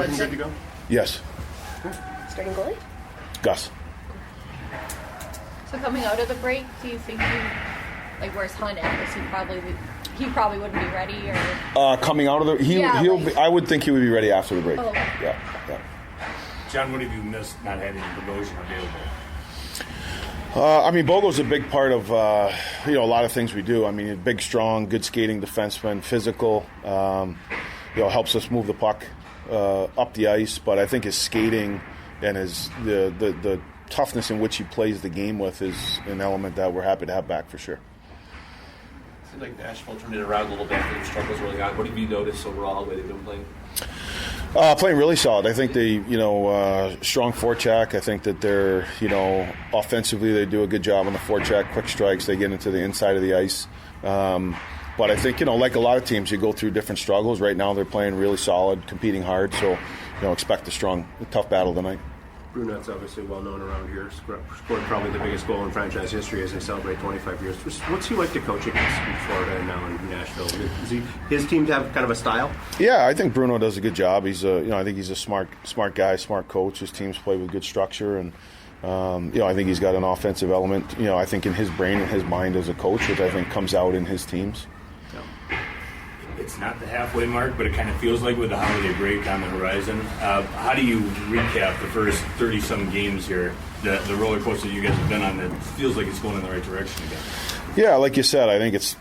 everything good to go? Yes. Starting goalie? Gus. So coming out of the break, do you think where's Hunt at? He probably wouldn't be ready, or coming out of the I would think he would be ready after the break. Oh, okay. Yeah. John, what have you missed not having Bogosian available? Bogo's a big part of a lot of things we do. He's big, strong, good skating defenseman, physical. Helps us move the puck up the ice. But I think his skating and his the toughness in which he plays the game with is an element that we're happy to have back for sure. Seems like Nashville turned it around a little bit after the struggles early on. What have you noticed overall the way they've been playing? Playing really solid. I think they, strong forecheck. I think that they're, offensively they do a good job on the forecheck. Quick strikes. They get into the inside of the ice. But I think, like a lot of teams, you go through different struggles. Right now they're playing really solid, competing hard. So, expect a tough battle tonight. Brunette's obviously well known around here. Scored probably the biggest goal in franchise history as they celebrate 25 years. What's he like to coach against in Florida and now in Nashville? Does his team have kind of a style? Yeah, I think Bruno does a good job. He's I think he's a smart guy, smart coach. His teams play with good structure, and I think he's got an offensive element. I think in his brain and his mind as a coach, which I think comes out in his teams. It's not the halfway mark, but it kind of feels like with the holiday break on the horizon. How do you recap the first 30-some games here, the roller coaster you guys have been on? It feels like it's going in the right direction again. Yeah, like you said, I think it's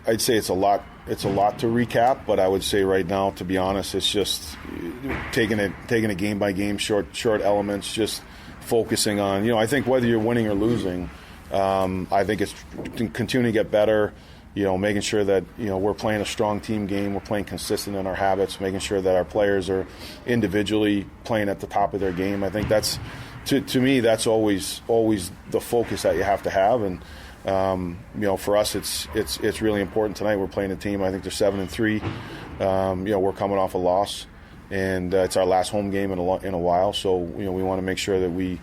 I'd say it's a lot to recap, but I would say right now, to be honest, it's just taking it game by game, short elements, just focusing on, I think whether you're winning or losing, I think it's continuing to get better. Making sure that, we're playing a strong team game, we're playing consistent in our habits, making sure that our players are individually playing at the top of their game. I think that's, to me, that's always the focus that you have to have. And, for us, it's really important tonight. We're playing a team, I think they're 7-3. We're coming off a loss, and it's our last home game in a while. So, we want to make sure that we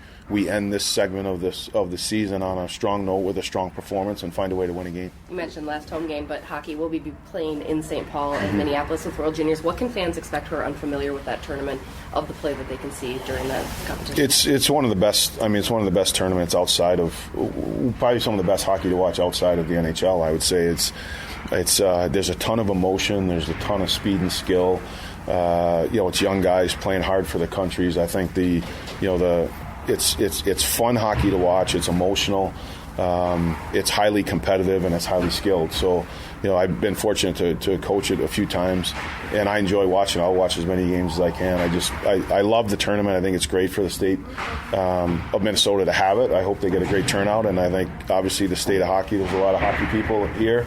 end this segment of the season on a strong note with a strong performance and find a way to win a game. You mentioned last home game, but hockey will be playing in St. Paul and Minneapolis with World Juniors. What can fans expect who are unfamiliar with that tournament of the play that they can see during that competition? It's one of the best. It's one of the best tournaments outside of probably some of the best hockey to watch outside of the NHL. I would say it's there's a ton of emotion. There's a ton of speed and skill. It's young guys playing hard for their countries. I think it's fun hockey to watch. It's emotional. It's highly competitive and it's highly skilled. So, I've been fortunate to coach it a few times, and I enjoy watching. I'll watch as many games as I can. I love the tournament. I think it's great for the state of Minnesota to have it. I hope they get a great turnout, and I think obviously the state of hockey. There's a lot of hockey people here.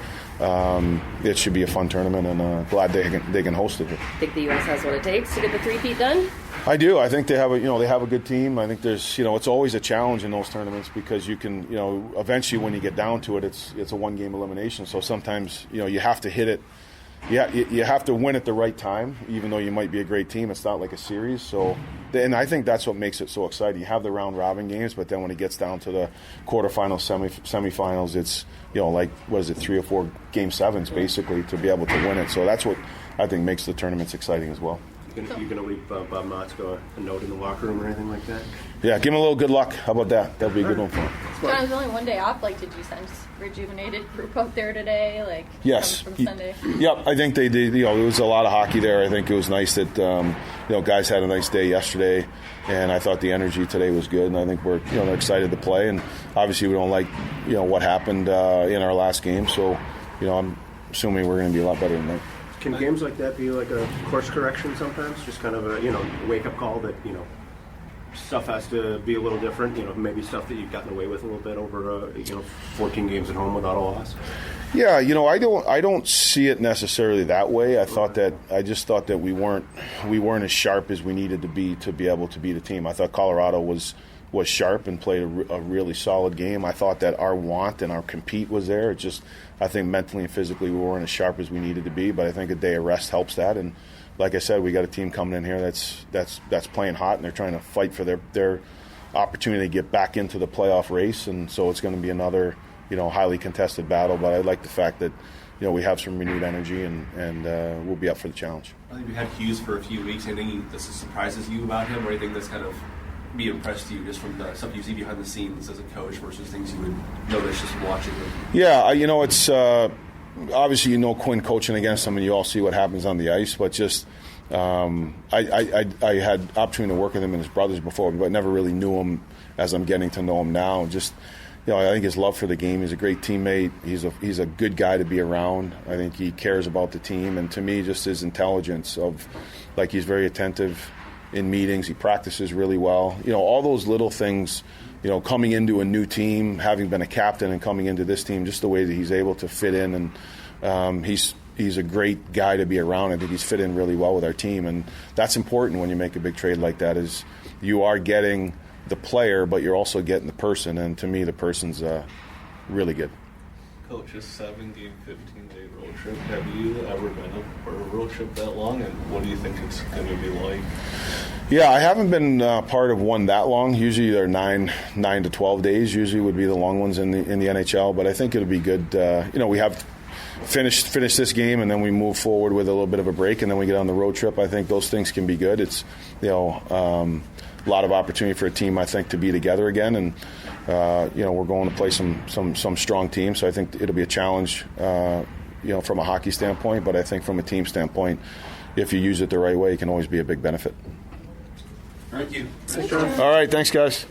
It should be a fun tournament, and glad they can host it here. Think the U.S. has what it takes to get the three-peat done? I do. I think they have a good team. I think there's it's always a challenge in those tournaments because you can eventually when you get down to it, it's a one-game elimination. So sometimes you have to hit it. Yeah, you have to win at the right time, even though you might be a great team. It's not like a series. So, and I think that's what makes it so exciting. You have the round-robin games, but then when it gets down to the quarterfinals, semifinals, it's 3 or 4 game sevens basically to be able to win it. So that's what I think makes the tournaments exciting as well. You going to leave Bob Motzko a note in the locker room or anything like that? Yeah, give him a little good luck. How about that? That'll be a good one for him. John, it was only one day off. Did you sense rejuvenated group out there today? Yes. From Sunday? Yep, I think they did. There was a lot of hockey there. I think it was nice that guys had a nice day yesterday, and I thought the energy today was good. And I think we're they're excited to play. And obviously we don't like what happened in our last game. So I'm assuming we're going to be a lot better tonight. Can games like that be like a course correction sometimes? Just kind of a wake-up call that, stuff has to be a little different, maybe stuff that you've gotten away with a little bit over, 14 games at home without a loss? Yeah, I don't see it necessarily that way. I just thought that we weren't as sharp as we needed to be able to beat a team. I thought Colorado was sharp and played a really solid game. I thought that our want and our compete was there. It just, I think mentally and physically we weren't as sharp as we needed to be, but I think a day of rest helps that. And like I said, we got a team coming in here that's playing hot, and they're trying to fight for their opportunity to get back into the playoff race. And so it's going to be another highly contested battle. But I like the fact that we have some renewed energy, and we'll be up for the challenge. I think we had Hughes for a few weeks. Anything that surprises you about him, or anything that's kind of be impressed you just from the stuff you see behind the scenes as a coach versus things you would notice just from watching him? Yeah, it's obviously Quinn coaching against him, and you all see what happens on the ice. But just I had opportunity to work with him and his brothers before, but never really knew him as I'm getting to know him now. Just I think his love for the game. He's a great teammate. He's a good guy to be around. I think he cares about the team, and to me, just his intelligence of he's very attentive in meetings. He practices really well. All those little things. Coming into a new team, having been a captain and coming into this team, just the way that he's able to fit in, and he's a great guy to be around. I think he's fit in really well with our team, and that's important when you make a big trade like that. Is you are getting the player, but you're also getting the person, and to me, the person's really good. Coach, a 7-game, 15-day road trip. Have you ever been for a road trip that long, and what do you think it's going to be like? Yeah, I haven't been part of one that long. Usually they're 9 to 12 days. Usually would be the long ones in the NHL. But I think it'll be good. We have finished this game, and then we move forward with a little bit of a break, and then we get on the road trip. I think those things can be good. It's a lot of opportunity for a team, I think, to be together again, and we're going to play some strong teams. So I think it'll be a challenge, from a hockey standpoint. But I think from a team standpoint, if you use it the right way, it can always be a big benefit. Thank you. All right, thanks, guys.